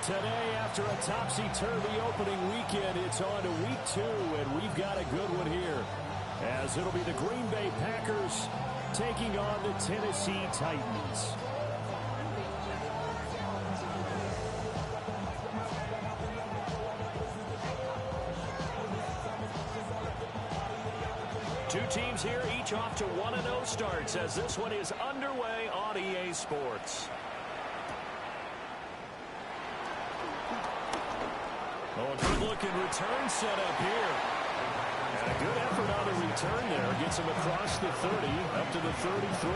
Today, after a topsy-turvy opening weekend, it's on to week 2, and we've got a good one here, as it'll be the Green Bay Packers taking on the Tennessee Titans. Two teams here, each off to 1-0 starts, as this one is underway on EA Sports. Oh, a good-looking return set up here. And a good effort on the return there. Gets him across the 30, up to the 33.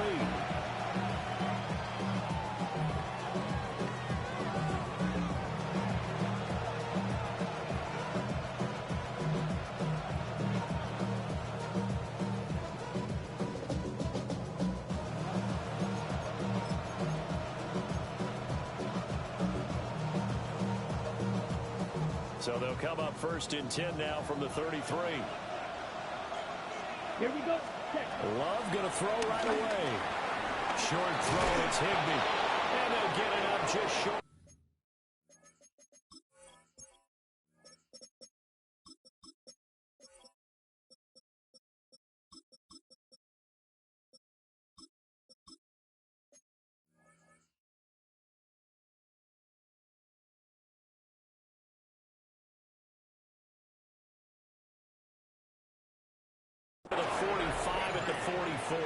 So they'll come up first and 10 now from the 33. Here we go. Love going to throw right away. Short throw, it's Higbee. And they'll get it up just short. The 45 at the 44.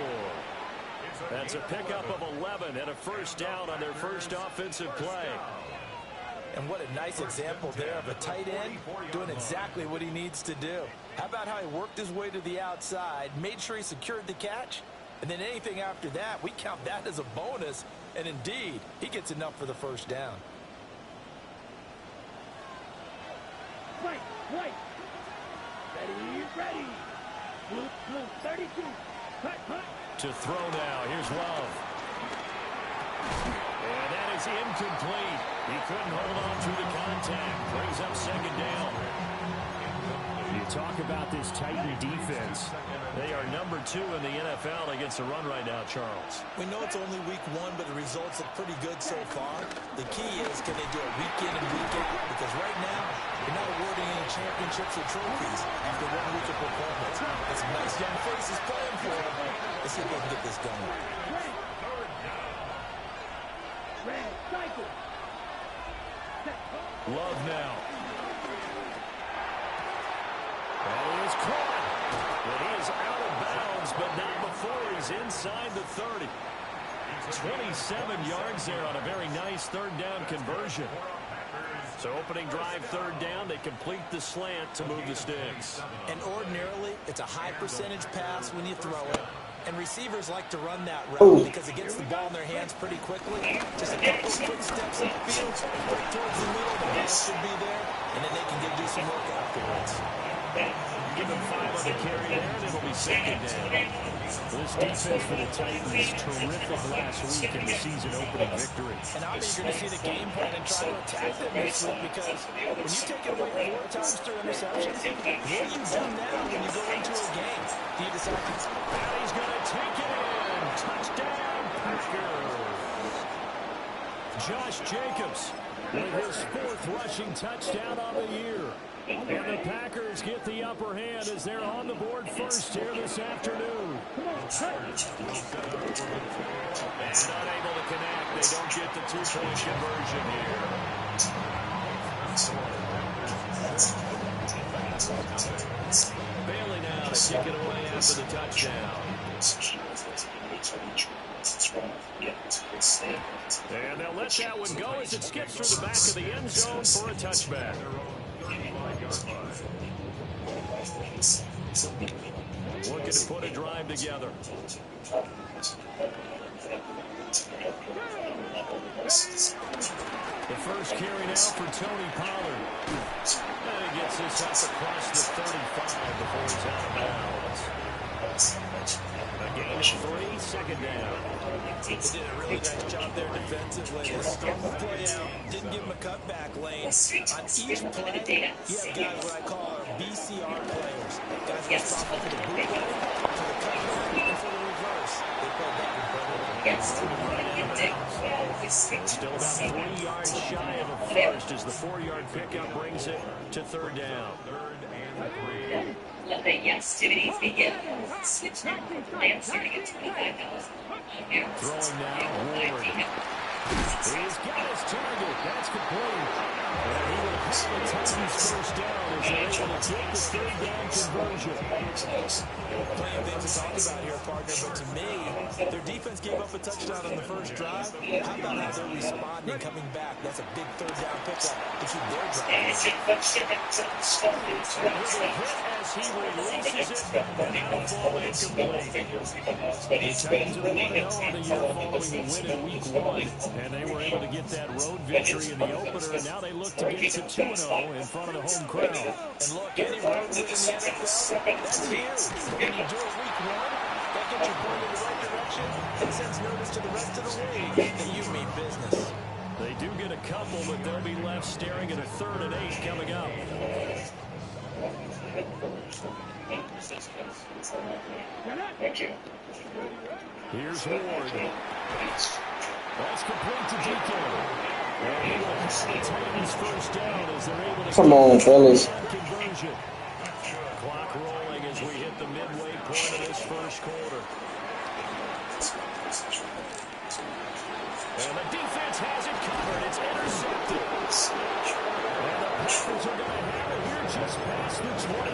That's a pickup of 11 and a first down on their first offensive play. And what a nice example there of a tight end doing exactly what he needs to do. How about how he worked his way to the outside, made sure he secured the catch, and then anything after that, we count that as a bonus. And indeed, he gets enough for the first down. Right. Ready. Blue, 32. Cut. To throw now. Here's Love. And that is incomplete. He couldn't hold on through the contact. Brings up second down. You talk about this Titan defense. They are number 2 in the NFL against the run right now, Charles. We know it's only week 1, but the results look pretty good so far. The key is, can they do it week in and week out? Because right now, you're not awarding any championships or trophies after 1 week of performance. There's some nice young faces playing for them. Let's see if they can get this done. Love now. And he is caught. And he is out of bounds, but not before he's inside the 30. 27 yards there on a very nice third down conversion. So opening drive, third down, they complete the slant to move the sticks. And ordinarily, it's a high percentage pass when you throw it. And receivers like to run that route because it gets the ball in their hands pretty quickly. Just a couple of quick steps upfield, right towards the middle, the ball should be there, and then they can do some work afterwards. Give them 5 on the carry there, and it'll be second down. This defense for the Titans, terrific last week in the season opening victory. And I'm eager to see the game plan and try to attack them this week, because when you take it away 4 times through interceptions, what do you do now when you go into a game? Do you decide to... And he's going to take it in. Touchdown, Packers. Josh Jacobs with his 4th rushing touchdown on the year. And the Packers get the upper hand as they're on the board first here this afternoon. And unable to connect. They don't get the 2-point conversion here. Bailey now to kick it away after the touchdown. And they'll let that one go as it skips through the back of the end zone for a touchback. Looking to put a drive together. The first carry now for Tony Pollard. And he gets this up across the 35 before he's out of bounds. A gain of 3, second down. They did a really nice job there defensively. They strung the play out, didn't give him a cutback lane. On each play, you have guys what I call our BCR players. Guys responsible for the bootleg, for the cutback, and for the reverse. They play that incredibly. Still about 3 yards shy of a first as the 4-yard pickup brings it to third down. Let the festivities begin. Switch now. Plan starting at $25. Throwing now, Ward. He's got his target. That's complete. And he will have the Titans first down as they're able to get the third down conversion. Plenty of things to talk about here, partner, but to me, their defense gave up a touchdown on the first drive. How about how they're responding, coming back? That's a big third down pickup to keep their drive. As he releases it, and now fall incomplete. The Titans are 1-0 on the year following the win in week 1, and they were able to get that road victory in the opener, and now they look to get to 2-0 in front of the home crowd. And look, any road win in the NFL, that's huge. When you do it week 1, that gets you pointed in the right direction and sends notice to the rest of the league that you mean business. They do get a couple, but they'll be left staring at a 3rd and 8 coming up. Here's Ward. That's complete to DK. And he will have the Titans first down as they're able to Come on, fellas. conversion. Clock rolling as we hit the midway point of this first quarter. And the defense has it covered. It's intercepted. And the Packers are going to have it here just past the 25.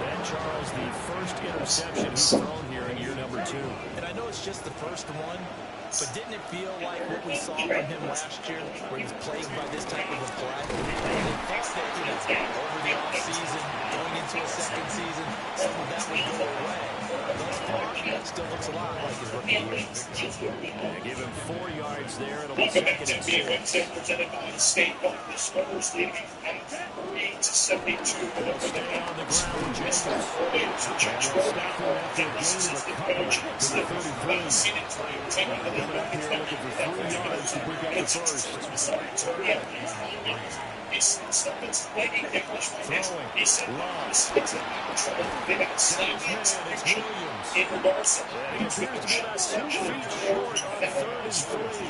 And Charles, the first interception he's thrown here in year number 2. And I know it's just the first one, but didn't it feel like what we saw from him last year, where he was plagued by this type of a play? And they thought that, over the offseason, going into a second season, some of that would go away. Thus far, still looks a lot like his rookie year. Give him 4 yards there. It'll be 2nd and 6. Represented by the state of the Spurs leading 8-72. They'll stay on the ground. Jacobs. And they'll stop him after a gain of a couple to the 33. Coming up here looking for 3 yards to pick up the first. Throwing. Long. It's Williams. And he appears to be about 2 feet short on 3rd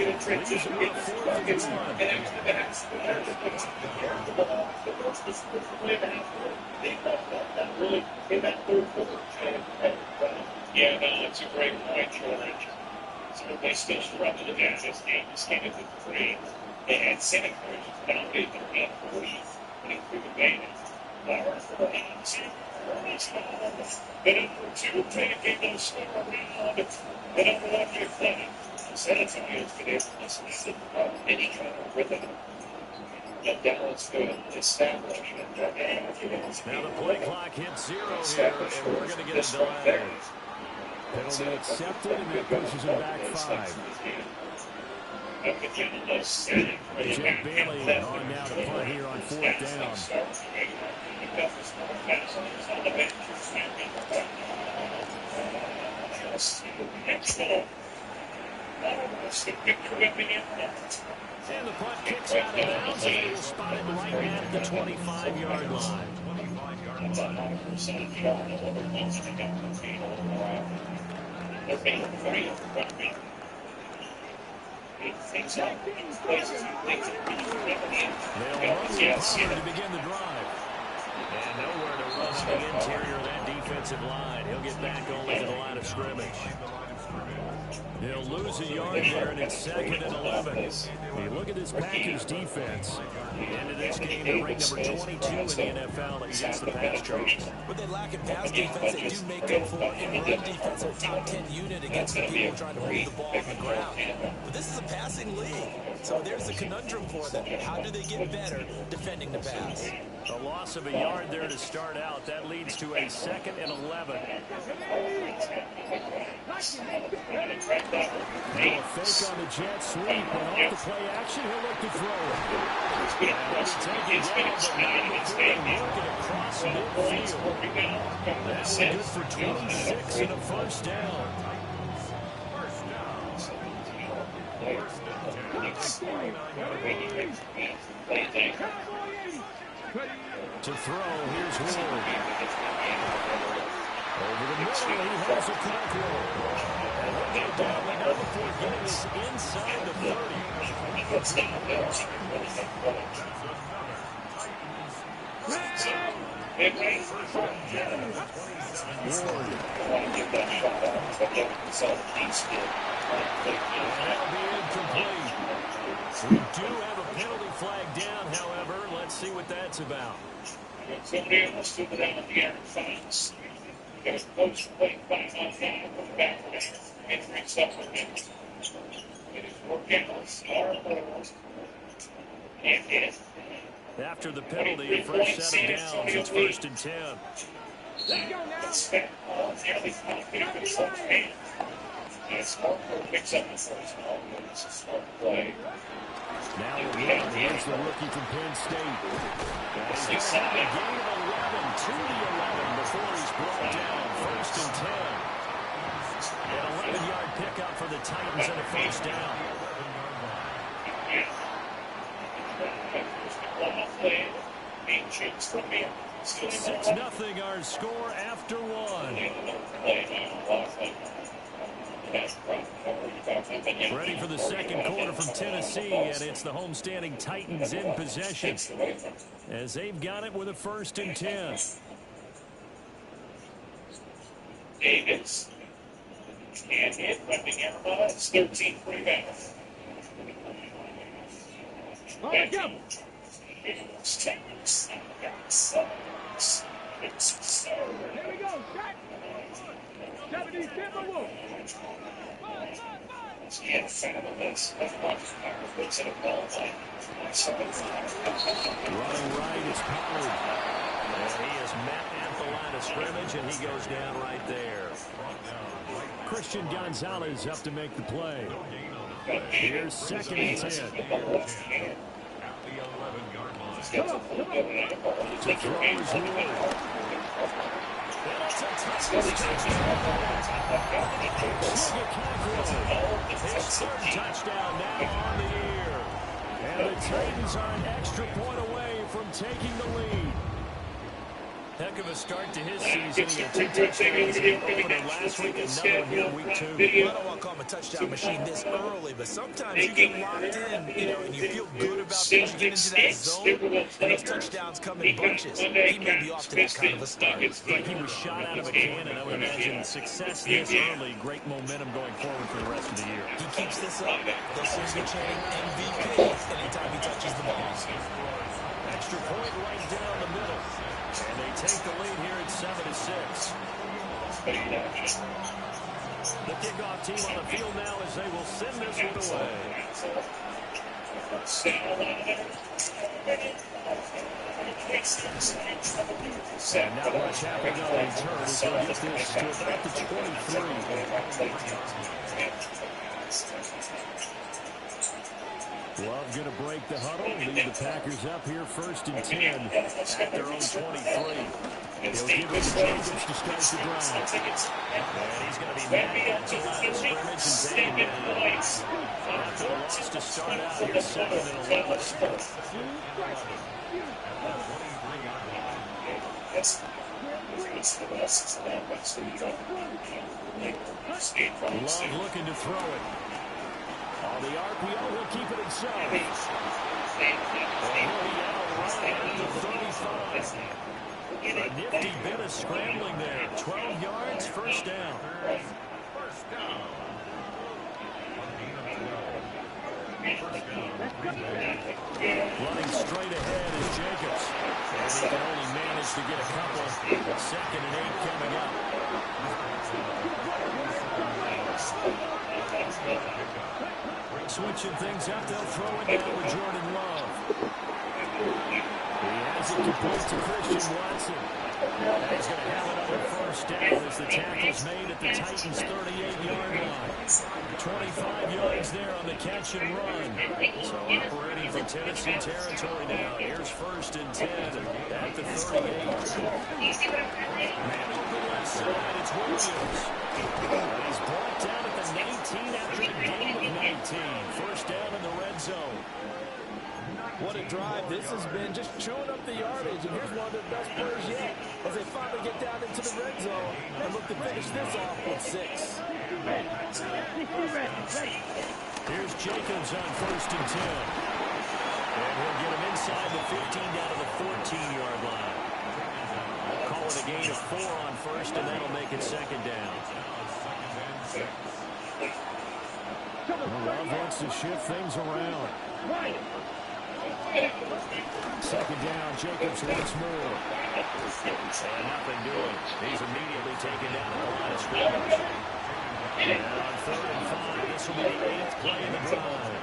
and 3. Leaves him with 4th and 1. Yeah, no, it's a great point, George. So they still struggled against this game. This game at the 3. They had Senate versions penalty, but we had 40 and improved advantage. The number 2 taking the score around. The number 1 reflected. San Antonio's been able to listen any kind of rhythm. Let Dallas go establish. Now the play clock hits 0 here, and we're going to get a delay. Penalty accepted, and that pushes him back 5. Jeff Bailey on now to punt here on 4th down. And the punt kicks out of bounds, and they will spot it right at the 25-yard line. They'll run to begin the drive. And nowhere to run on the interior of that defensive line. He'll get back only to the line of scrimmage. He'll lose a yard there, and it's 2nd and 11. You look at this Packers defense. Into this game, they're ranked number 22 in the NFL against the pass charge. What they lack in pass defense, they do make up for in run defense. They're a top 10 unit against the people trying to move the ball on the ground. But this is a passing league, so there's a conundrum for them. How do they get better defending the pass? A loss of a yard there to start out. That leads to a 2nd and 11. Now a fake on the jet sweep, and off the play action, he'll look to throw it. And he's taking down, but not before working across midfield. That's good for 26 and a first down. To throw, here's Ward. Over the middle, he has a tackle. And he'll go down, but not before getting us inside the 30. Ward. That'll be incomplete. We do have a penalty flag down, however. Let's see what that's about. Somebody else took it out of the air and finds. Got a close play 5-on-5 with the back of it. And brings up with him. It is working on star balls. And it. After the penalty, first set of downs, it's 1st and 10. Let's go now. Spent all nearly 5 minutes on hand. And Sparkle picks up the first ball. It's a smart play. Now here's the rookie from Penn State. He's going to have a gain of 11 to the 11 before he's brought down. 1st and 10. An 11-yard pickup for the Titans and a first down. 6-0 our score after one. Ready for the second quarter from Tennessee, and it's the homestanding Titans in possession as they've got it with a 1st and 10. Davis can't hit, running out. It's 13 rebounds. All right, go. Here we go. Shot. 70 Timberwolves. Yeah, fabulous. Running right, it's Pollard. And he is met at the line of scrimmage, and he goes down right there. Christian Gonzalez up to make the play. Here's 2nd and 10. Come on, come on. To throw is Ward. It's a his 3rd touchdown now on the year. And the Titans are an extra point away from taking the lead. Heck of a start to his season. He had 2 touchdowns in the opener last week, another one here week 2. I don't want to call him a touchdown machine this early, but sometimes you get locked in, and you feel good about things. You get into that zone, and those touchdowns come in bunches. He may be off to that kind of a start. It's like he was shot out of a cannon. I would imagine success this early, great momentum going forward for the rest of the year. He keeps this up, they'll soon be chanting MVP anytime he touches the ball. Extra point right down the middle. And they take the lead here at 7-6. The kickoff team on the field now as they will send this one away. And not much happening on return as he'll get this to about the 23. Love going to break the huddle, lead the Packers up here 1st and 10 at their own 23. He'll give it to Jacobs to start the drive. And he's going to be mad at the line of scrimmage and down. After the loss to start out here 2nd and 11. Love looking to throw it. On the RPO, he'll keep it himself. And he'll be out right at the 35. A nifty bit of scrambling there. 12 yards, 1st down. Running straight ahead is Jacobs. And he can only manage to get a couple. 2nd and 8 coming up. Switching things up, they'll throw it down with Jordan Love. He has it complete to Christian Watson. He's going to have another 1st down as the tackle's made at the Titans' 38-yard line. 25 yards there on the catch and run. So operating from Tennessee territory now. Here's 1st and 10 at the 38. Man on the left side, it's Williams. He's brought down at the 19 after the game of 19. 1st down in the red zone. What a drive this has been, just chewing up the yardage. And here's one of their best plays yet as they finally get down into the red zone and look to finish this off with 6. Here's Jacobs on 1st and 10. And he'll get him inside the 15 down to the 14-yard line. Call it a gain of 4 on 1st, and that'll make it 2nd down. Love wants to shift things around. 2nd down, Jacobs once more. And nothing doing. He's immediately taken down at the line of scrimmage. And on 3rd and 5, this will be the 8th play in the drive.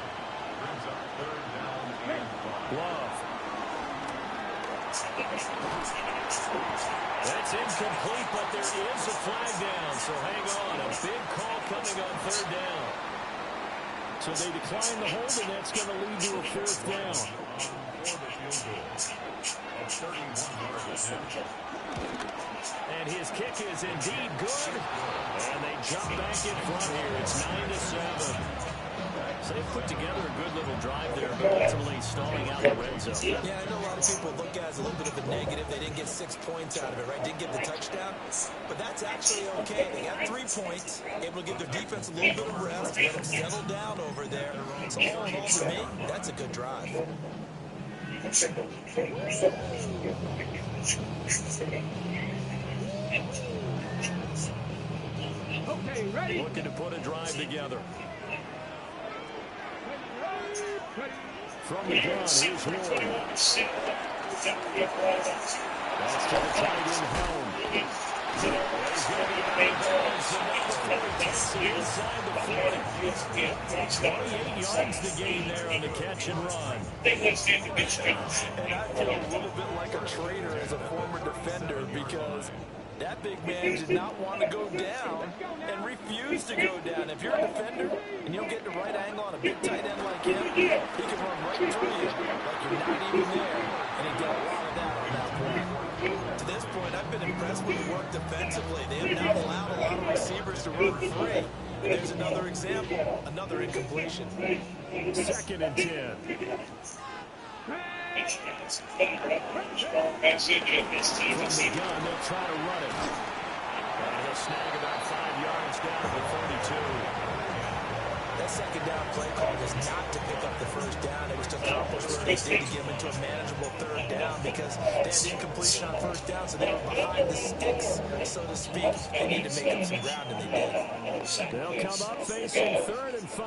Love. That's incomplete, but there is a flag down, so hang on. A big call coming on 3rd down. So they decline the hold, and that's going to lead to a 4th down. And his kick is indeed good. And they jump back in front here. It's 9-7. So they've put together a good little drive there, but ultimately stalling out the red zone. Yeah, I know a lot of people look at it as a little bit of a negative. They didn't get 6 points out of it, right? Didn't get the touchdown. But that's actually okay. They got 3 points, able to give their defense a little bit of rest, let them settle down over there. So all in all, for me, that's a good drive. Okay, ready? Looking to put a drive together. From the gun, here's Lloyd. That's to the tight end home. He's going to be out of bounds. So now before he gets it inside the 40. 28 yards the gain there on the catch and run. And I feel a little bit like a traitor as a former defender because that big man did not want to go down and refused to go down. If you're a defender and you don't get the right angle on a big tight end like him, he can run right through you like you're not even there. And he did a lot of that on that point. To this point, I've been impressed with the work defensively. They have not allowed a lot of receivers to run free. And there's another example, another incompletion. 2nd and 10. From the gun, they'll try to run it. And they'll snag about 5 yards down to the 32. That 2nd down play call was not to pick up the 1st down. It was to accomplish what they did to get them into a manageable 3rd down because they had incompletion on 1st down, so they were behind the sticks, so to speak. They need to make up some ground, and they did. They'll come up facing 3rd and 5.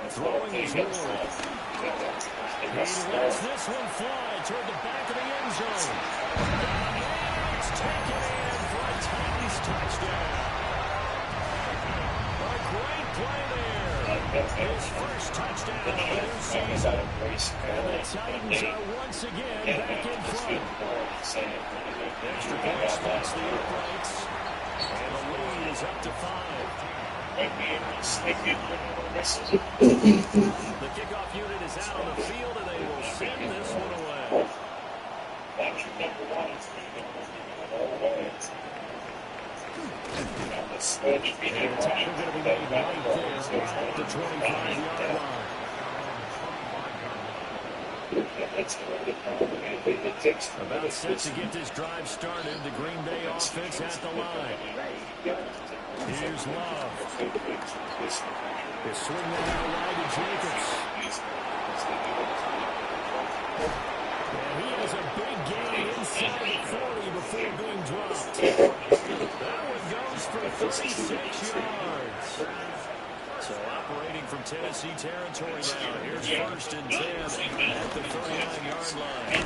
Throwing is Lloyd. He lets this one fly toward the back of the end zone. It's taken in for a Titans touchdown. A great play there. His first touchdown of the new season. And the Titans are once again back in front. Extra point spots the uprights. And the lead is up to 5. The kickoff unit is out on the field, and they will send this one away. And the tackle going to be made right there at the 25-yard line. About set to get this drive started. The Green Bay offense at the line. Here's Love. They swing that out wide to Jacobs. And he has a big gain inside the 40 before being dropped. That one goes for 36 yards. So operating from Tennessee territory now. Here's 1st and 10 at the 39-yard line.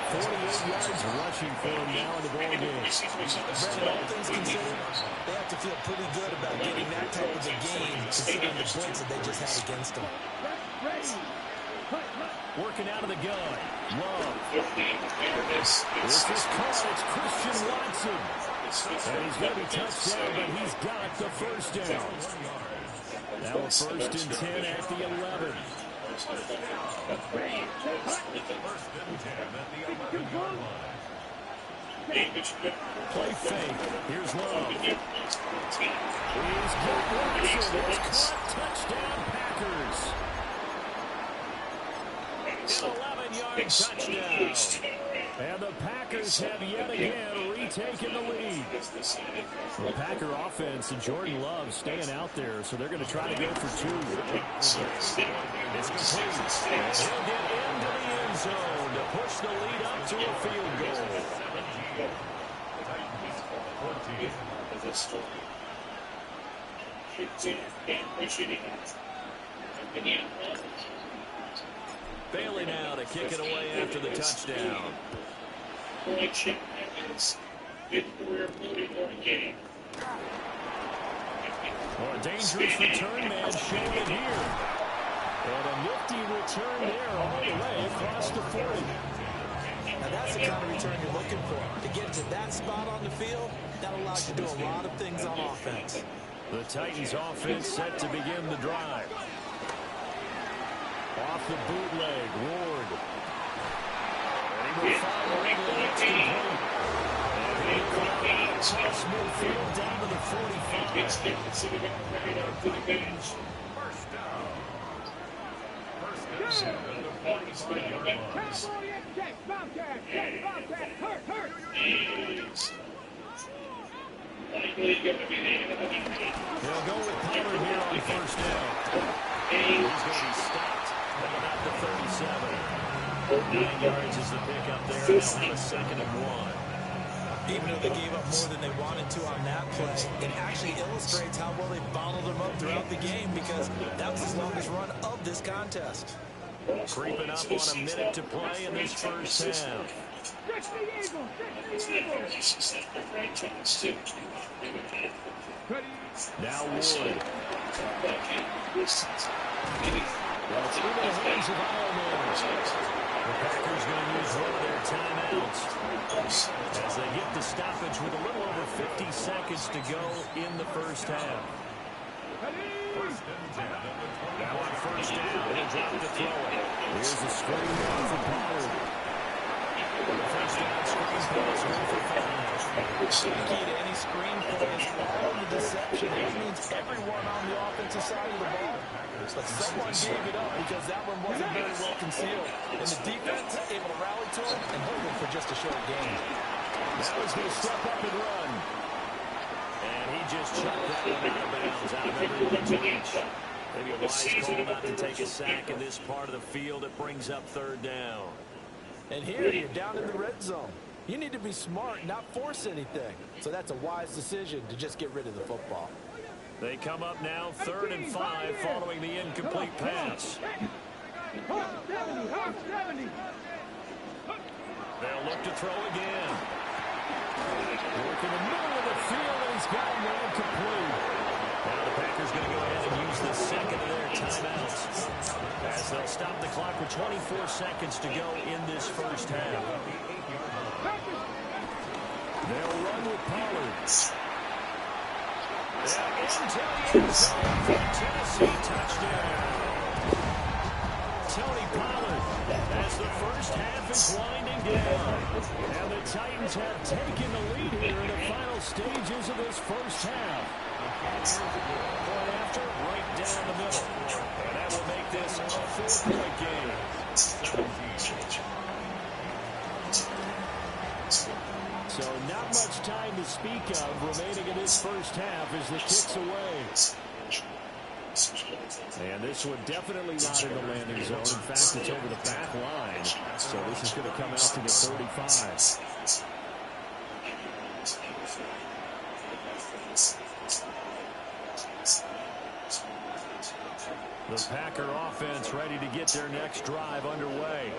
48 yards rushing for him now in the ball game. Brandon, all things considered, they have to feel pretty good about getting that type of a game considering the points that they just had against them. Working out of the gun. Love. This is caught. It's Christian Watson. And he's going to be touched down, but he's got the 1st down. Now a 1st and 10 at the 11. Play fake. Here's Love. He's got Watson Caught. Touchdown, Packers. An 11-yard touchdown. And the Packers have yet again retaken the lead. The Packer offense and Jordan Love staying out there, so they're going to try to go for two. It's complete. And he'll get into the end zone to push the lead up to a field goal. Bailey now to kick it away after the touchdown. Well, a dangerous return man showing it here. And a nifty return there all the way across the 40. Now that's the kind of return you're looking for. To get to that spot on the field, that allows you to do a lot of things on offense. The Titans offense set to begin the drive. Off the bootleg, Ward. And he will follow it's complete. Across midfield down to the 45. They'll go with Pollard here on first down. He's going to be stopped at about the 37. 9 yards is the pickup there. They'll have a 2nd and 1. Even though they gave up more than they wanted to on that play, it actually illustrates how well they bottled them up throughout the game, because that was the longest run of this contest. Creeping up on a minute to play in this first half. Now Wood. Well, it's into the hands of Ironman. The Packers going to use one of their timeouts as they get the stoppage with a little over 50 seconds to go in the first half. Now on first down, they'll drop to throw it. Here's the screen down for Pollard. First down, screen pass, go for 5. The key to any screen play is all the deception. It means everyone on the offensive side of the ball. But someone gave it up because that one wasn't very well concealed. And the defense able to rally to it and hold it for just a short game. Now he's going to step up and run. And he just chucked that one out of bounds, out of everyone's reach. Maybe a wise call not to take a sack in this part of the field. It brings up 3rd down. And here you're down in the red zone. You need to be smart, not force anything. So that's a wise decision to just get rid of the football. They come up now 3rd and 5 following the incomplete pass. They'll look to throw again. Work in the middle of the field, and he's got him incomplete. Now the Packers going to go ahead and use the 2nd of their timeouts as they'll stop the clock with 24 seconds to go in this first half. They'll run with Pollard. Into the end zone for Tennessee touchdown. Tony Pollard as the first half is winding down. And the Titans have taken the lead here in the final stages of this first half. Point after, right down the middle. And that will make this a 4-point game. So not much time to speak of remaining in this first half as the kick's away. And this one definitely not in the landing zone. In fact, it's over the back line. So this is going to come out to the 35. The Packer offense ready to get their next drive underway.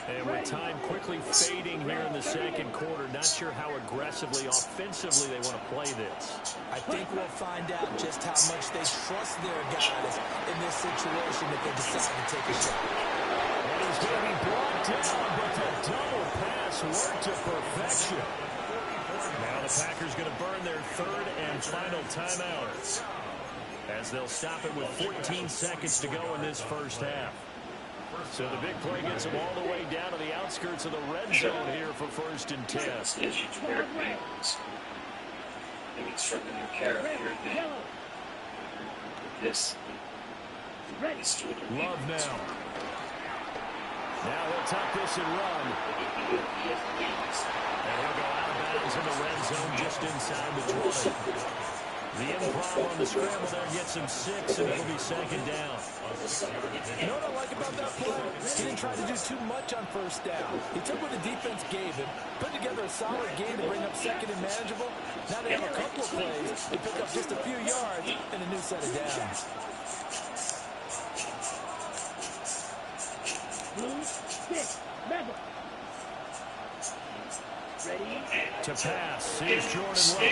And with time quickly fading here in the second quarter, not sure how aggressively, offensively they want to play this. I think we'll find out just how much they trust their guys in this situation if they decide to take a shot. And he's going to be brought down, but the double pass worked to perfection. Now the Packers going to burn their 3rd and final timeout as they'll stop it with 14 seconds to go in this first half. So the big play gets them all the way down to the outskirts of the red zone here for 1st and 10. this. Love now. Now he'll tuck this and run. And he'll go out of bounds in the red zone just inside the 20. The improv on the scramble there gets him 6, and it'll be second down. You know what I like about that play? He didn't try to do too much on first down. He took what the defense gave him, put together a solid game to bring up second and manageable. Now they have a couple of plays to pick up just a few yards and a new set of downs. To pass, here's Jordan Love.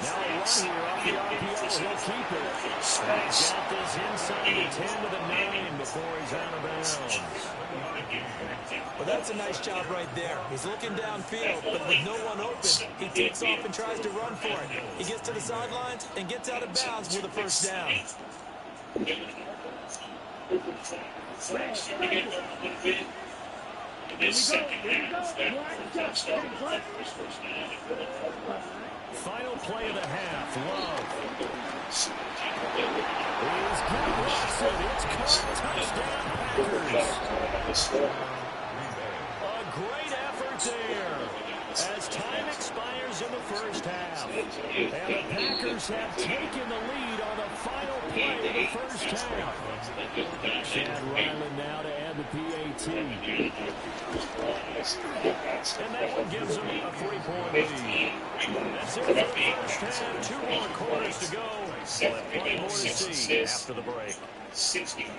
Now a run here off the RPO. He'll keep it. He's got this inside the 10 to the 9 before he's out of bounds. Well, that's a nice job right there. He's looking downfield, but with no one open, he takes off and tries to run for it. He gets to the sidelines and gets out of bounds with a first down. Final play of the half. Love. He's good. It's caught. Touchdown, Packers. A great effort there as time expires in the first half. And the Packers have taken the lead on the final play of the first half. Chad Ryland now to add the PAT. And that one gives them a 3-point lead. That's it for the first half. 2 more quarters to go. Plenty more to see after the break. 64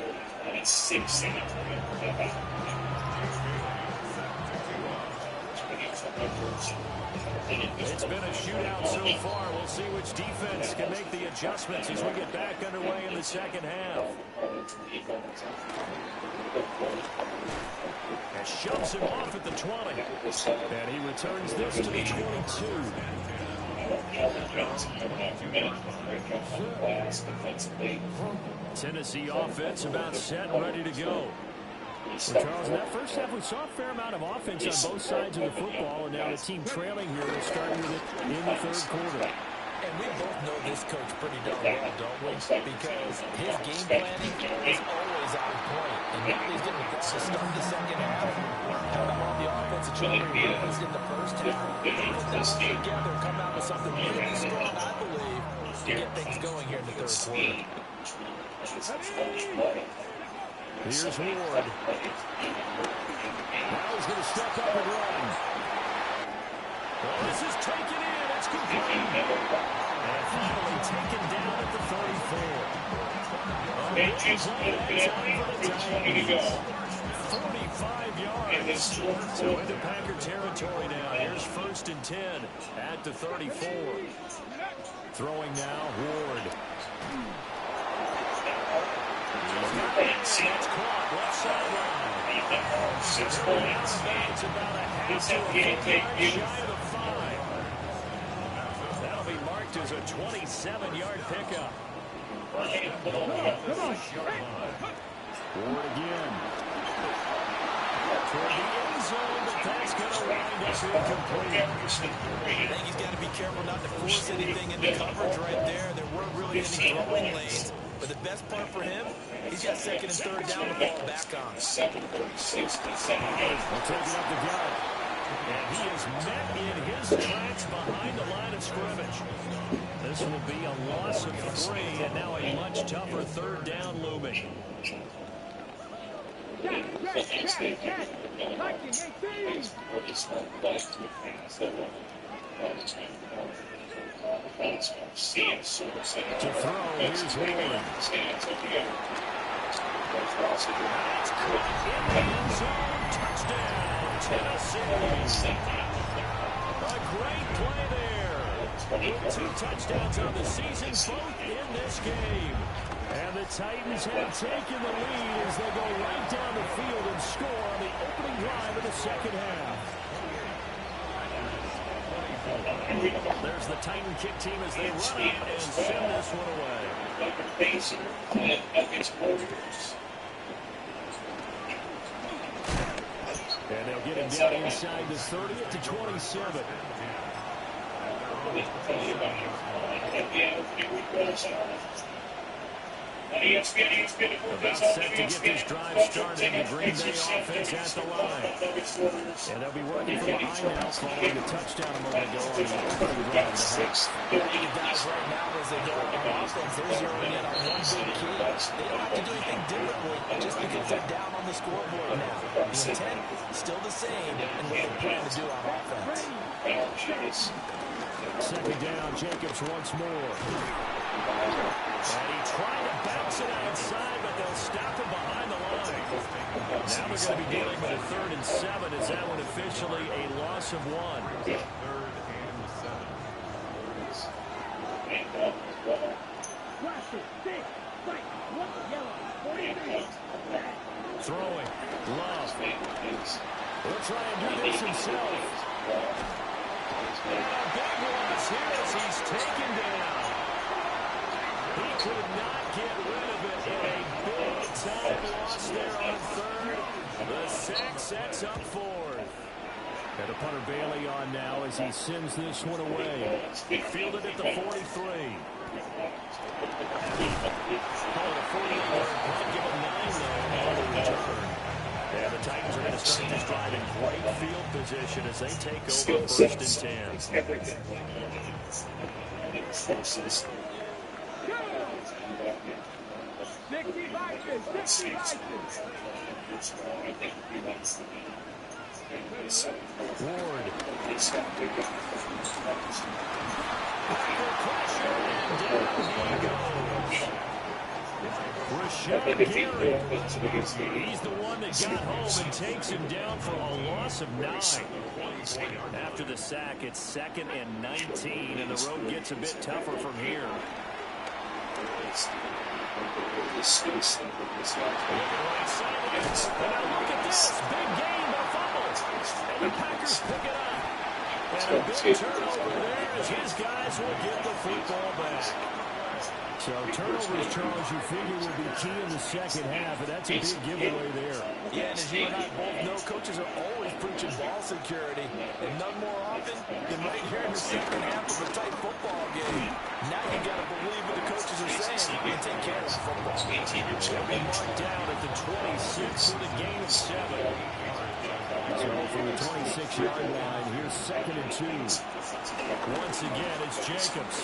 and 6. It's been a shootout so far. We'll see which defense can make the adjustments as we get back underway in the second half. And shoves him off at the 20. And he returns this to the 22. Tennessee offense about set and ready to go. Well, Charles, in that first half, we saw a fair amount of offense on both sides of the football, and now the team trailing here. They're starting with it in the third quarter. And we both know this coach pretty darn well, don't we? Because his game planning is always on point. And now he's getting the ball to start the second half. Had him on the offensive train raised in the first half. Put that together, come out with something really strong, I believe, to get things going here in the third quarter. Here's Ward. Now he's going to step up and run. Well, this is taken in. It's complete. And finally taken down at the 34. 45 yards. So into Packer territory now. Here's 1st and 10 at the 34. Throwing now, Ward. That's caught left sideline. 6 points. It's about a half to a full yard shy of the 5. That'll be marked as a 27-yard pickup. Ward again. Toward the end zone, but that's going to wind up incomplete. I think he's got to be careful not to force anything into coverage right there. There weren't really any throwing lanes. But the best part for him, he's got 2nd and 3rd down to fall back on. They'll take it up the gut. And he is met in his tracks behind the line of scrimmage. This will be a loss of 3, and now a much tougher 3rd down looming. To throw, here's Ward. That's caught in the end zone. Touchdown, Tennessee. A great play there. 2 touchdowns on the season, both in this game. And the Titans have taken the lead as they go right down the field and score on the opening drive of the second half. There's the Titan kick team as they run up and send this one away. And they'll get him down inside the 30 to 27. About set to get this drive started. The Green Bay offense at the line. And they'll be working from behind now following the touchdown a moment ago on the opening drive of the half. The guys right now as they go on offense, they're zeroing in on one big key. They don't have to do anything differently just because they're down on the scoreboard now. The intent still the same and what they plan to do on offense. Second down, Jacobs once more. And he tried to bounce it outside, but they'll stop him behind the line. Now they're going to be dealing with a 3rd and 7 as that one officially a loss of 1. 3rd and 7. Throwing. Love. He'll try and do this himself. And a big loss here as he's taken down. He could not get rid of it in a big-time loss there on 3rd. The sack sets up 4th. And the punter Bailey on now as he sends this one away. Fielded at the 43. Call it a 40-yard punt. Give him 9 there on the return. And the Titans are going to start this drive in great field position as they take over 1st and 10. Ward. Under pressure, and down he goes. Rashawn Gary. He's the one that got home and takes him down for a loss of 9. After the sack, it's 2nd and 19, and the road gets a bit tougher from here. Looking right side, and now look at this. Big gain, but fumbles. And the Packers pick it up. And a big turnover there as his guys will get the football back. So turnovers, Charles, you figure will be key in the second half, and that's a big giveaway there. Yeah, and as you and I both know, coaches are always preaching ball security, and none more often than right here in the second half of a tight football game. Now you got to believe what the coaches are saying and take care of the football. They'll be marked down at the 26 with a gain of 7. So from the 26-yard line, here's 2nd and 2. Once again, it's Jacobs.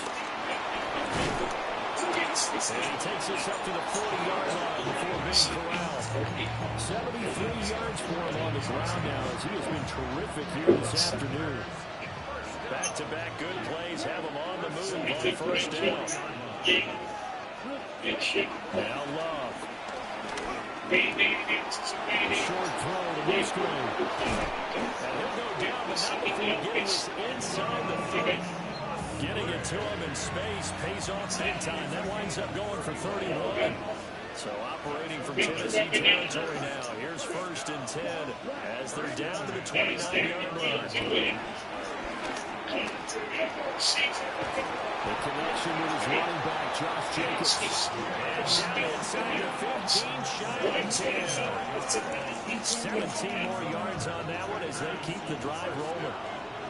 And he takes us up to the 40-yard line before being corralled. 73 yards for him on the ground now as he has been terrific here this afternoon. Back-to-back good plays have him on the move on 1st down. Now Love. A short throw to Musgrave. And he'll go down, but not before getting this inside the 30. Getting it to him in space pays off big time. That winds up going for 31. So operating from Tennessee territory now. Here's 1st and 10 as they're down to the 29-yard line. The connection with his running back, Josh Jacobs. And down inside the 15, shy of 10. 17 more yards on that one as they keep the drive rolling.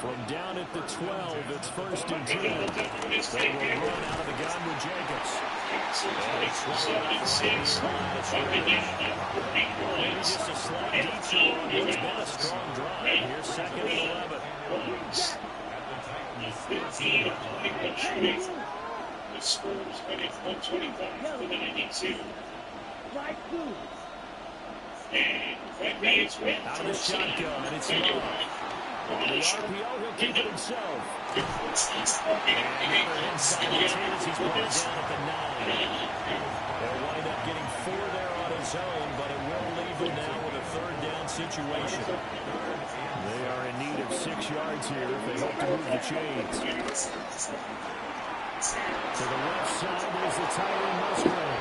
From down at the 12, it's 1st and 10. They will run out of the gun with Jacobs. And it's maybe just a slight detour on what's been a strong drive. Here's 2nd and 11. The scores ready 125 to the 92. And that means out of the shotgun, and it's Love. The RPO, he'll keep it himself. And another inside the 10 as he's brought down at the 9. They'll wind up getting 4 there on his own, but it will leave them now with a 3rd down situation. They are in need of 6 yards here if they hope to move the chains. To the left side, there's the tight end Musgrave.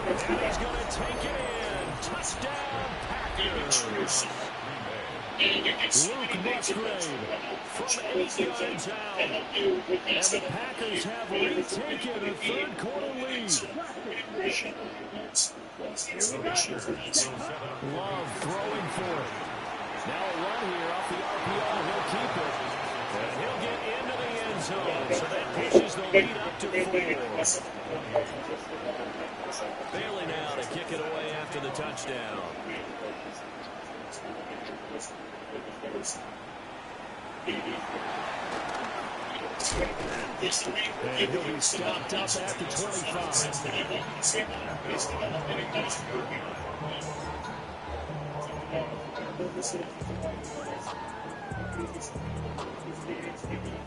And he's going to take it in. Touchdown, Packers. Luke Musgrave from 8 yards out. And the Packers have retaken a 3rd quarter lead. Love throwing for it. Now a run here off the RPO. He'll keep it. And he'll get into the end zone. So that pushes the lead up to 4. touchdown. And he'll be stopped up at the 25.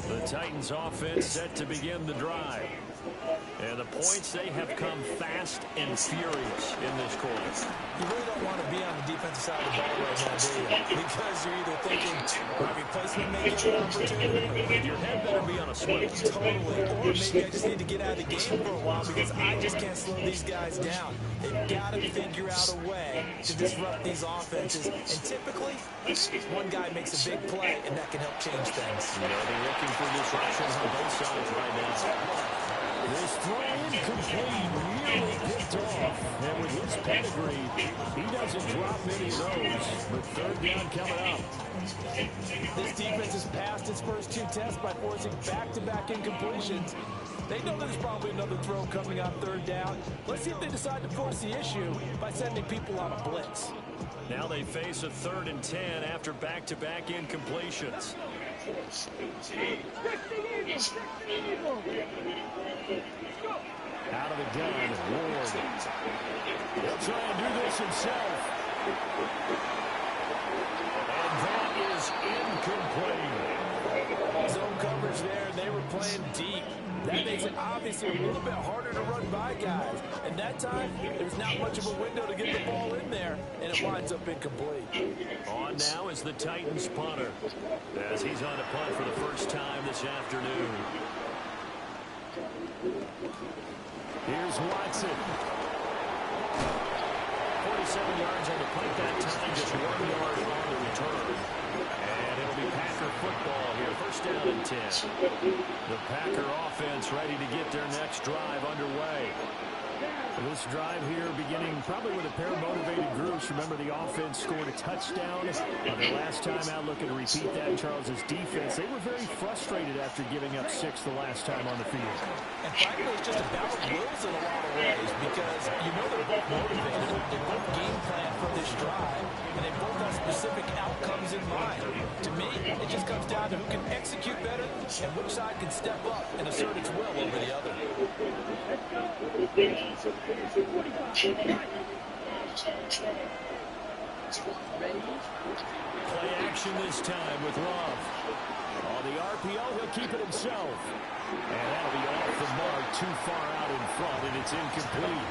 The Titans offense set to begin the drive. And the points, they have come fast and furious in this quarter. You really don't want to be on the defensive side of the ball right now, do you? Because you're either thinking, my replacement may get an opportunity. Your head better be on a swivel. Totally. Or maybe I just need to get out of the game for a while because I just can't slow these guys down. They've got to figure out a way to disrupt these offenses. And typically, one guy makes a big play, and that can help change things. You know, they're looking for disruption on both sides right now. This throw incomplete, nearly picked off. And with his pedigree, he doesn't drop many of those. But third down coming up. This defense has passed its first two tests by forcing back-to-back incompletions. They know there's probably another throw coming on third down. Let's see if they decide to force the issue by sending people on a blitz. Now they face a 3rd and 10 after back-to-back incompletions. Out of the gun, Ward. He'll try and do this himself. And that is incomplete. Zone coverage there, and they were playing deep. That makes it obviously a little bit harder to run by guys. And that time, there's not much of a window to get the ball in there, and it winds up incomplete. On now is the Titans punter, as he's on a punt for the first time this afternoon. Here's Watson. 47 yards on the punt that time, just 1 yard on the return. And it'll be Packer football here, first down and 10. The Packer offense ready to get their next drive underway. This drive here beginning probably with a pair of motivated groups. Remember, the offense scored a touchdown on their last time out. Looking to repeat that. Charles's defense, they were very frustrated after giving up 6 the last time on the field. And frankly, it's just about wills in a lot of ways because you know they're both motivated. They both game plan for this drive, and they both have specific outcomes in mind. To me, it just comes down to who can execute better and which side can step up and assert its will over the other. Play action this time with Love. On the RPO, he'll keep it himself. And that'll be off the mark, too far out in front, and it's incomplete.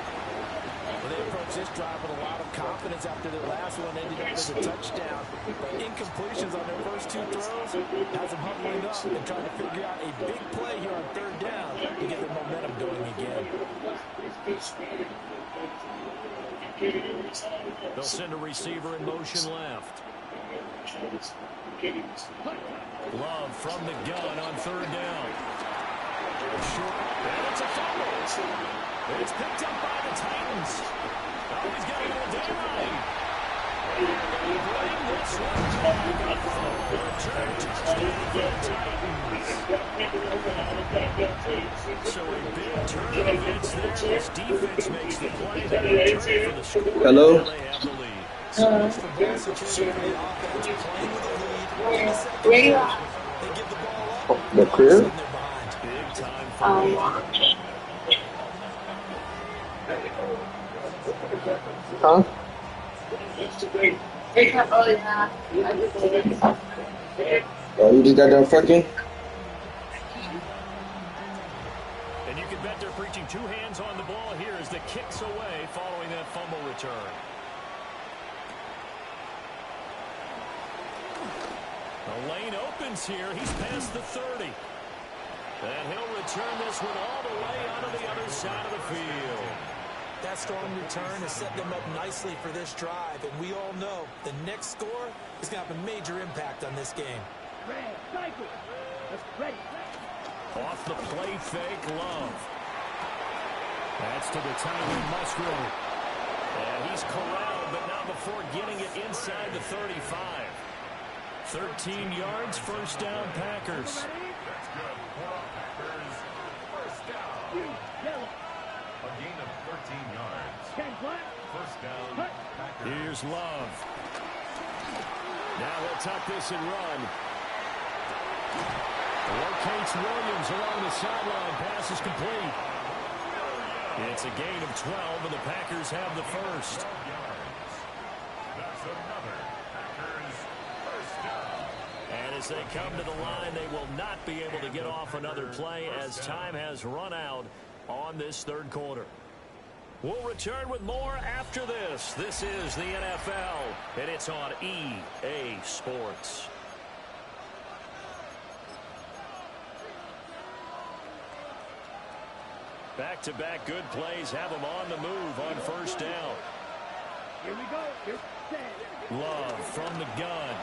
Well, they approached this drive with a lot of confidence after their last one ended up with a touchdown. But incompletions on their first 2 throws has them huddling up and trying to figure out a big play here on third down to get their momentum going again. They'll send a receiver in motion left. Love from the gun on third down. Short. And it's a fumble. It's picked up by the Titans. Oh, he's got a little daylight. Bring this one back. Return touchdown for the Titans. So a big turn of events there. This defense makes the play. They return for the score. Hello? They have the lead. So it's the ball situation for the offense, playing with a lead. In the second Where you quarter, at? they give the ball up. The crib? And they're behind. Big time for Huh? Oh, you just got done fucking? And you can bet they're preaching 2 hands on the ball here as the kicks away following that fumble return. The lane opens here. He's past the 30. And he'll return this one all the way onto the other side of the field. That strong return has set them up nicely for this drive, and we all know the next score is going to have a major impact on this game. Off the play fake, Love. That's to the tight end, Musgrove. And he's corralled, but not before getting it inside the 35. 13 yards, first down, Packers. That's good. Packers. First down. A gain of 13 yards. First down. Here's Love. Now he'll tuck this and run. Locates Williams along the sideline. Pass is complete. It's a gain of 12, and the Packers have the first. That's another Packers first down. And as they come to the line, they will not be able to get off another play as time has run out on this third quarter. We'll return with more after this. This is the NFL, and it's on EA Sports. Back-to-back good plays have them on the move on first down. Here we go. Here's set. Love from the gun.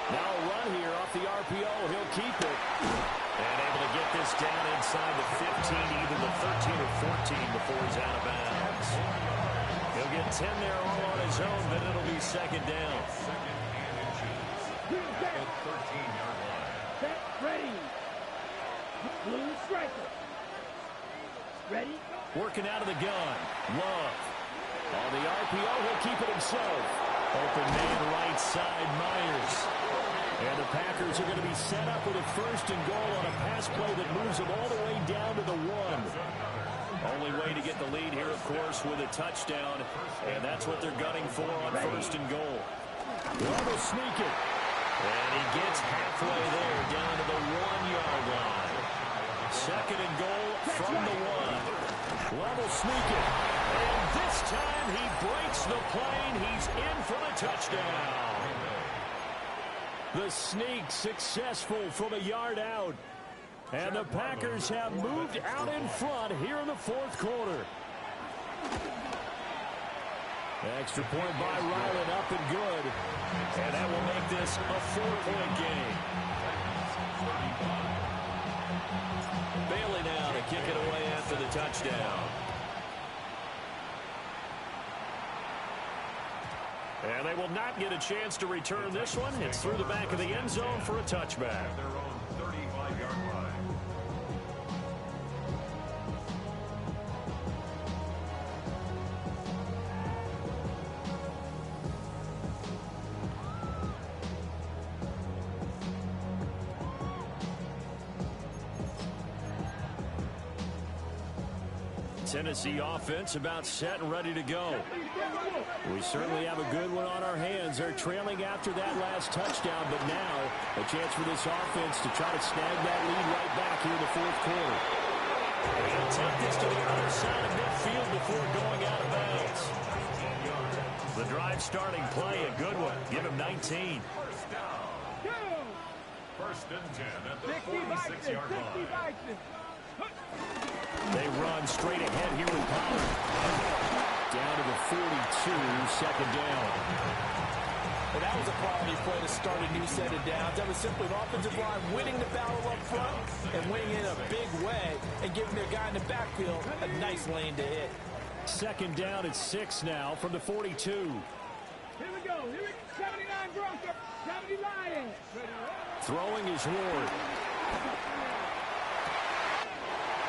Now a run here off the RPO. He'll keep it. And able to get this down inside the 15, either the 13 or 14 before he's out of bounds. He'll get 10 there all on his own, but it'll be second down. Second and inches. At the 13-yard line. Set. Ready. Blue striker. Ready. Working out of the gun. Love. On the RPO, he'll keep it himself. Open man right side, Myers. And the Packers are going to be set up with a first and goal on a pass play that moves them all the way down to the 1. Only way to get the lead here, of course, with a touchdown. And that's what they're gunning for on first and goal. Love will sneak it. And he gets halfway there down to the 1-yard line. Second and goal from the 1. Love will sneak it. And this time he breaks the plane. He's in for the touchdown. The sneak successful from a yard out. And the Packers have moved out in front here in the fourth quarter. Extra point by Ryland, up and good. And that will make this a 4-point game. Bailey now to kick it away after the touchdown. And they will not get a chance to return this one. It's through the back of the end zone for a touchback. Their own 35-yard line. Tennessee offense about set and ready to go. We certainly have a good one on our hands. They're trailing after that last touchdown, but now a chance for this offense to try to snag that lead right back here in the fourth quarter. They'll take this to the other side of midfield before going out of bounds. The drive starting play, a good one. Give him 19. First down. First and 10 at the 46-yard line. They run straight ahead here with Pollard. Down to the 42, second down. Well, that was a quality play to start a new set of downs. That was simply an offensive line winning the battle up front and winning in a big way and giving their guy in the backfield a nice lane to hit. Second down at 6 now from the 42. Here we go. Here we go. 79 Broncos. 70 Lions. Throwing is Ward.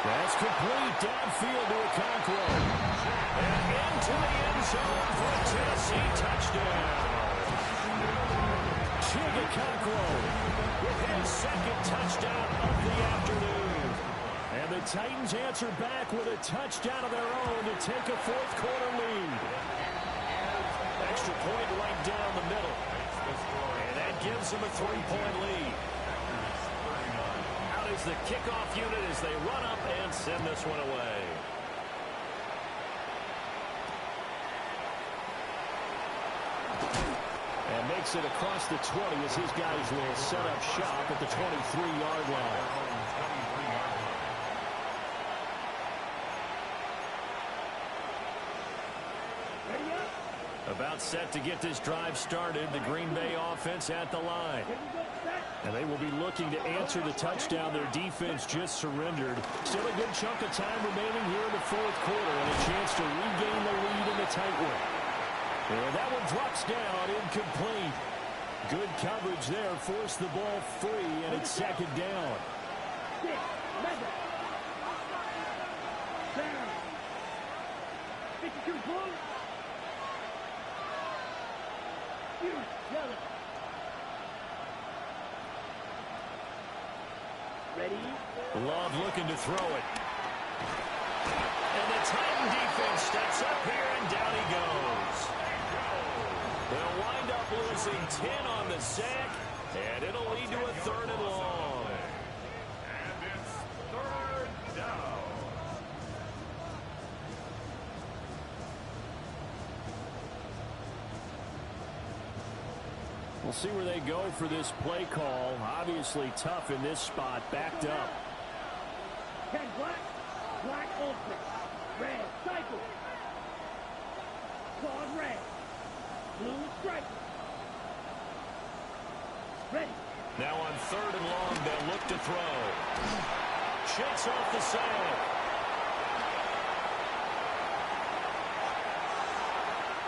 That's complete downfield to Okonkwo. And into the end zone for a Tennessee touchdown. Okonkwo with his second touchdown of the afternoon. And the Titans answer back with a touchdown of their own to take a fourth quarter lead. Extra point right down the middle. And that gives them a 3-point lead. Out is the kickoff unit as they run up and send this one away. And makes it across the 20 as his guys will set up shop at the 23-yard line. About set to get this drive started. The Green Bay offense at the line. And they will be looking to answer the touchdown their defense just surrendered. Still a good chunk of time remaining here in the fourth quarter and a chance to regain the lead in the tight one. And that one drops down, incomplete. Good coverage there, forced the ball free, and it's second down. 52 blue. Huge yellow. Ready? Love looking to throw it. And the Titan defense steps up here, and down he goes. They'll wind up losing 10 on the sack, and it'll lead to a 3rd and long. And it's 3rd down. We'll see where they go for this play call. Obviously tough in this spot, backed up. 10 black, black ultimate, red cycle, clawed red, blue stripe. Ready. Now on 3rd and long, they'll look to throw. Shakes off the save.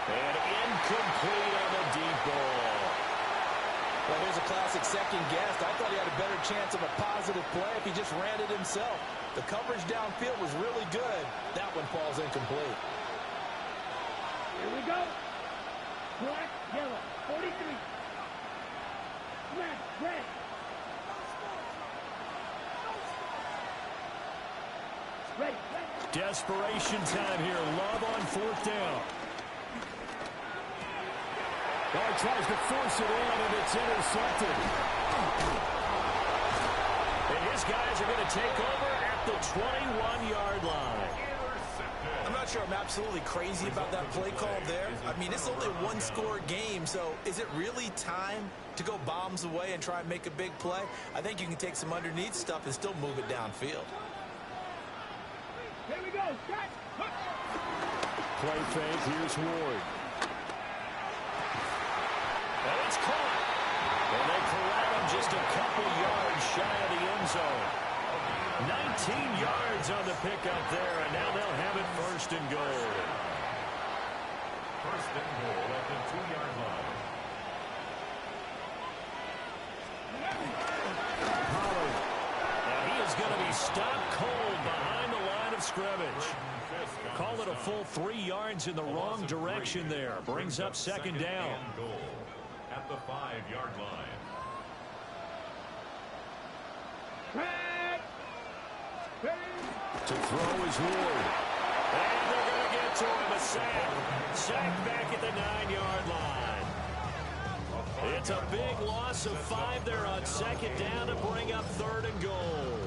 And incomplete on the deep ball. Well, here's a classic second guess. I thought he had a better chance of a positive play if he just ran it himself. The coverage downfield was really good. That one falls incomplete. Here we go. Black, yellow, 43. Black, red. Ready, ready. Desperation time here. Love on 4th down. Oh, he tries to force it in, and it's intercepted. And his guys are going to take over at the 21-yard line. I'm not sure I'm absolutely crazy about that play call there. I mean, it's only a one-score game, so is it really time to go bombs away and try and make a big play? I think you can take some underneath stuff and still move it downfield. Here we go. Cut. Play fake. Here's Ward. And it's caught. And they corral him just a couple yards shy of the end zone. 19 yards on the pickup there, and now they'll have it 1st and goal. 1st and goal at the 2-yard line. Pollard. And he is going to be stopped cold behind the line of scrimmage. Call it a full 3 yards in the wrong direction there. Brings up 2nd down. Goal at the 5-yard line. Red. To throw is Ward. And they're going to get to him. A sack. Sack back at the 9-yard line. It's a big loss of 5 there on 2nd down to bring up 3rd and goal.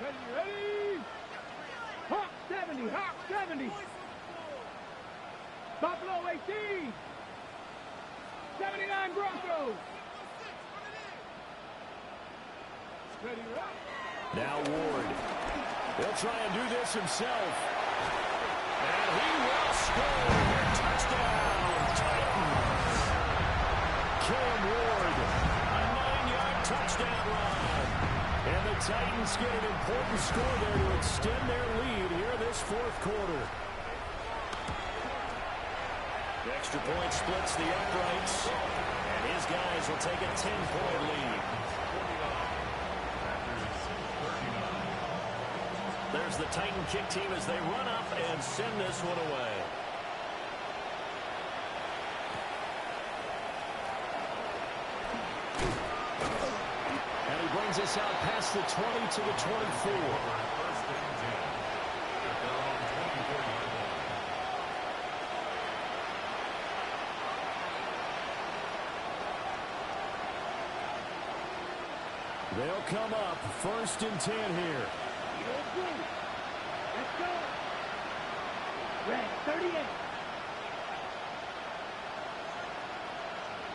Ready, ready. Hawk 70, Hawk 70. Buffalo 18. 79 Broncos. Ready, right. Now Ward. He'll try and do this himself. And he will score. Touchdown, Titans. Cam Ward. A 9-yard touchdown run. And the Titans get an important score there to extend their lead here this 4th quarter. The extra point splits the uprights. And his guys will take a 10-point lead. There's the Titan kick team as they run up and send this one away. And he brings us out past the 20 to the 24. They'll come up 1st and 10 here. Let's go. Red 38.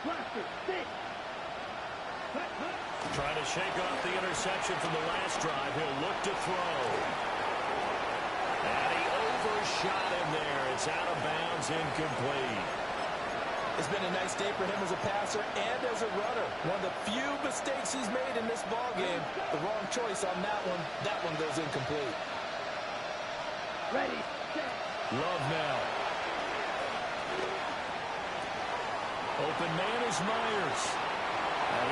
Blaster 6. Trying to shake off the interception from the last drive. He'll look to throw. And he overshot him there. It's out of bounds, incomplete. It's been a nice day for him as a passer and as a runner. One of the few mistakes he's made in this ballgame. The wrong choice on that one. That one goes incomplete. Ready, set. Love now. Open man is Myers.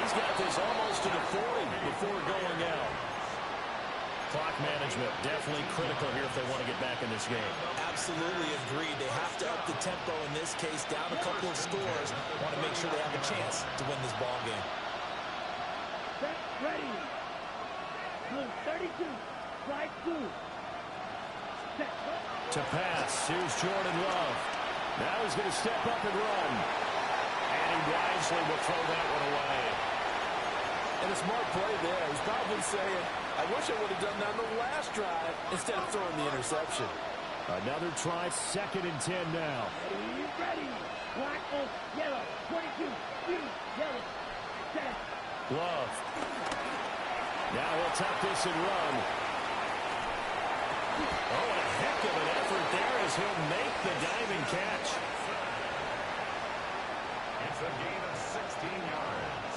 He's got this almost to the 40 before going out. clock management, definitely critical here if they want to get back in this game. Absolutely agreed. They have to up the tempo in this case, down a couple of scores. Want to make sure they have a chance to win this ball game. Set, ready. Blue 32, strike 2. Set. To pass, here's Jordan Love. Now he's going to step up and run. And he wisely will throw that one away. And a smart play there. He's probably saying, I wish I would have done that on the last drive instead of throwing the interception. Another try, 2nd and 10 now. Ready. Black, oak, yellow, 22, green, yellow. Set. Love. Now he'll tuck this and run. Oh, and a heck of an effort there as he'll make the diving catch. It's a gain of 16 yards.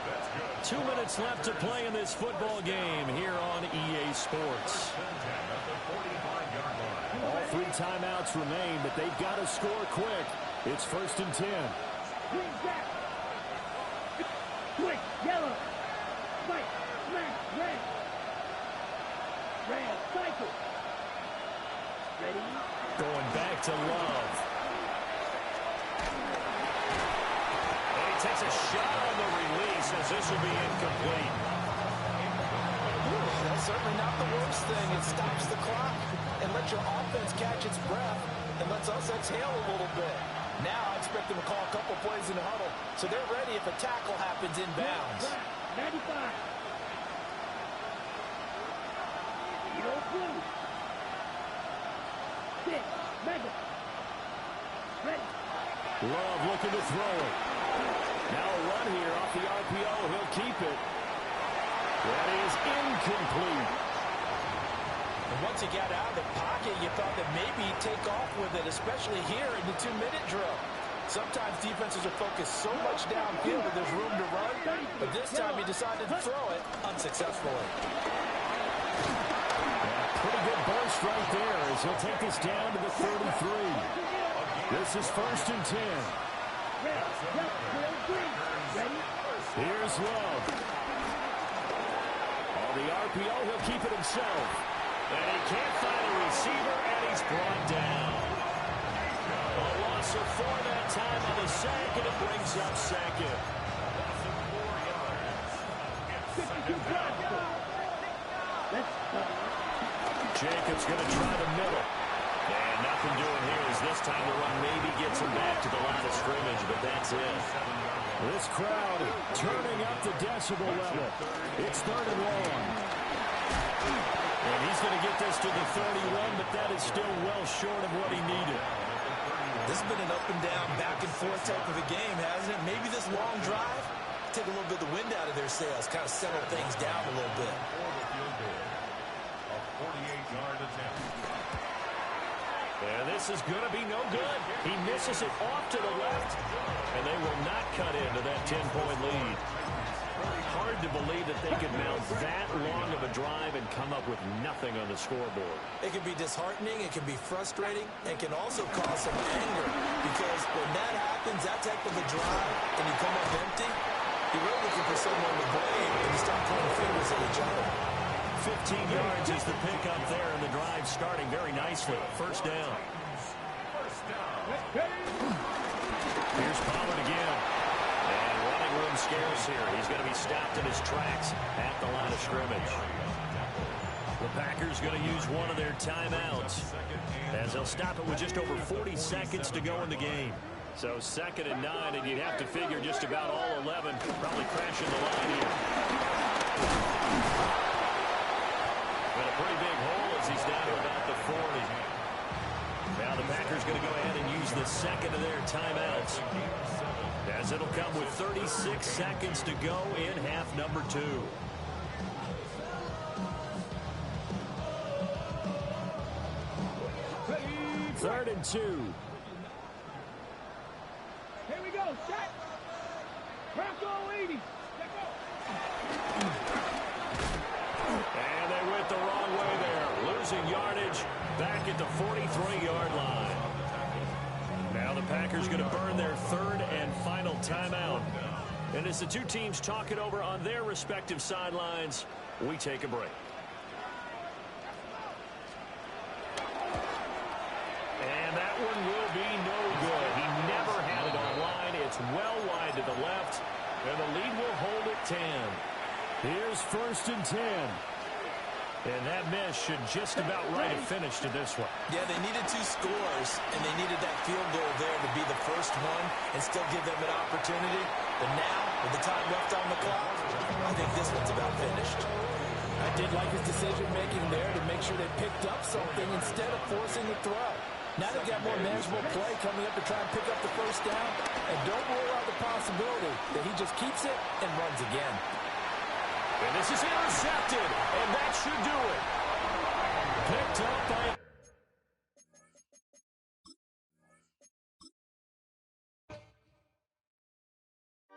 That's good. 2 minutes left to play in this football game here on EA Sports. All 3 timeouts remain, but they've got to score quick. It's 1st and 10. Green, jack. Quick, yellow. White, black, red. Red, cycle. Ready? Going back to Love. And he takes a shot on the release as this will be incomplete. That's certainly not the worst thing. It stops the clock and lets your offense catch its breath and lets us exhale a little bit. Now I expect them to call a couple plays in the huddle so they're ready if a tackle happens inbounds. 95. Yellow, blue. 6, mega. Ready. Love looking to throw it. Now a run here off the RPO. He'll keep it. That is incomplete. And once he got out of the pocket, you thought that maybe he'd take off with it, especially here in the 2-minute drill. Sometimes defenses are focused so much downfield that there's room to run, but this time he decided to throw it unsuccessfully. Pretty good burst right there as he'll take this down to the 33. This is 1st and 10. Here's Love. On the RPO, he'll keep it himself. And he can't find a receiver, and he's brought down. A loss of 4 that time on the sack, and it brings up 2nd. Jacobs going to try the middle. And nothing doing here as this time the run maybe gets him back to the line of scrimmage, but that's it. This crowd turning up the decibel level. It's 3rd and long. And he's going to get this to the 31, but that is still well short of what he needed. This has been an up and down, back and forth type of a game, hasn't it? Maybe this long drive, take a little bit of the wind out of their sails, kind of settle things down a little bit. A 48-yard attempt. And this is going to be no good. He misses it off to the left, and they will not cut into that 10-point lead. Hard to believe that they could mount that long of a drive and come up with nothing on the scoreboard. It can be disheartening, it can be frustrating, and can also cause some anger, because when that happens, that type of a drive, and you come up empty, you're really looking for someone to blame, and you start pointing fingers at each other. 15 yards is the pickup there, and the drive starting very nicely. 1st down. Here's Pollard again. And running room scarce here. He's going to be stopped in his tracks at the line of scrimmage. The Packers going to use one of their timeouts, as they'll stop it with just over 40 seconds to go in the game. So 2nd and 9, and you'd have to figure just about all 11 probably crashing the line here. But a pretty big hole as he's down to about the 40. Now the Packers going to go ahead and use the 2nd of their timeouts, as it'll come with 36 seconds to go in half number 2. Third and 2. Here we go, set. Bronco 80. And they went the wrong way there, losing yardage back at the 43-yard line. Now the Packers going to burn their 3rd and final timeout. And as the two teams talk it over on their respective sidelines, we take a break. And that one will be no good. He never had it online. It's well wide to the left, and the lead will hold at 10. Here's 1st and 10. And that miss should just about write a finish to this one. Yeah, they needed 2 scores, and they needed that field goal there to be the first one and still give them an opportunity. But now, with the time left on the clock, I think this one's about finished. I did like his decision-making there to make sure they picked up something instead of forcing the throw. Now they've got more manageable play coming up to try and pick up the first down. And don't rule out the possibility that he just keeps it and runs again. And this is intercepted, and that should do it. Picked up by